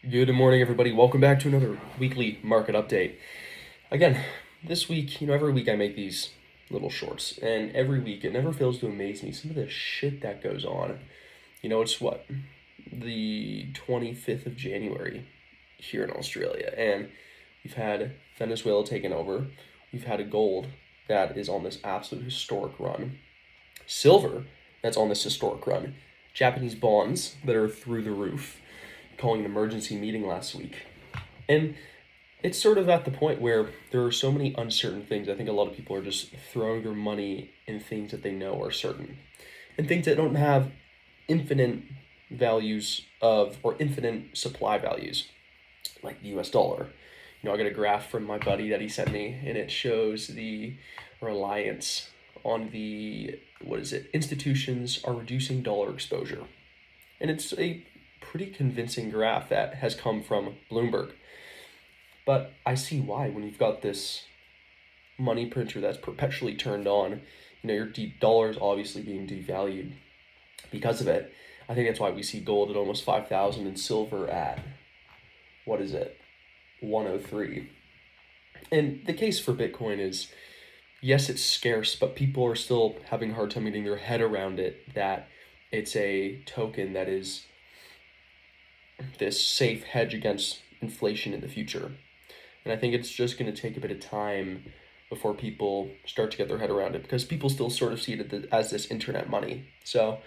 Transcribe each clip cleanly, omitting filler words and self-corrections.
Good morning, everybody. Welcome back to another weekly market update. Again, this week, every week I make these little shorts, and every week it never fails to amaze me some of the shit that goes on. It's what? The 25th of January here in Australia, and we've had Venezuela taken over. We've had a gold that is on this absolute historic run, silver that's on this historic run, Japanese bonds that are through the roof, calling an emergency meeting last week. And it's sort of at the point where there are so many uncertain things. I think a lot of people are just throwing their money in things that they know are certain and things that don't have infinite values or infinite supply values, like the US dollar. I got a graph from my buddy that he sent me, and it shows the reliance on institutions are reducing dollar exposure. And it's a pretty convincing graph that has come from Bloomberg. But I see why when you've got this money printer that's perpetually turned on, your dollar is obviously being devalued because of it. I think that's why we see gold at almost 5,000 and silver at, 103. And the case for Bitcoin is, yes, it's scarce, but people are still having a hard time getting their head around it, that it's a token that is this safe hedge against inflation in the future. And I think it's just going to take a bit of time before people start to get their head around it, because people still sort of see it as this internet money. So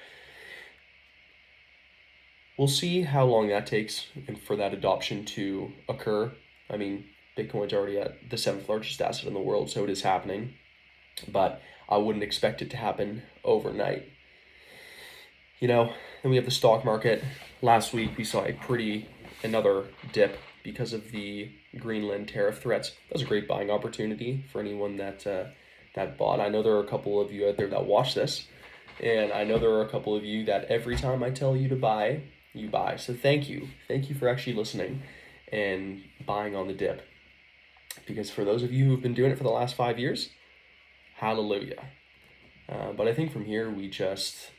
we'll see how long that takes and for that adoption to occur. I mean, Bitcoin's already at the 7th largest asset in the world, so it is happening. But I wouldn't expect it to happen overnight. Then we have the stock market. Last week we saw another dip because of the Greenland tariff threats. That was a great buying opportunity for anyone that bought. I know there are a couple of you out there that watch this, and I know there are a couple of you that every time I tell you to buy, you buy. So thank you for actually listening and buying on the dip. Because for those of you who've been doing it for the last 5 years, hallelujah. But I think from here we just,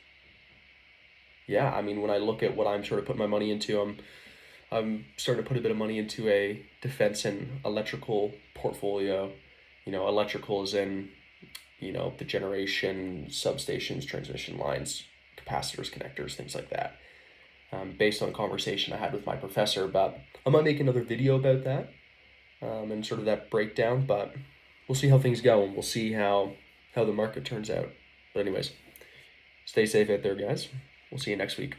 when I look at what I'm sort of putting my money into, I'm starting to put a bit of money into a defense and electrical portfolio. Electrical is in, the generation, substations, transmission lines, capacitors, connectors, things like that. Based on a conversation I had with my professor, but I might make another video about that and sort of that breakdown, but we'll see how things go, and we'll see how the market turns out. But anyways, stay safe out there, guys. We'll see you next week.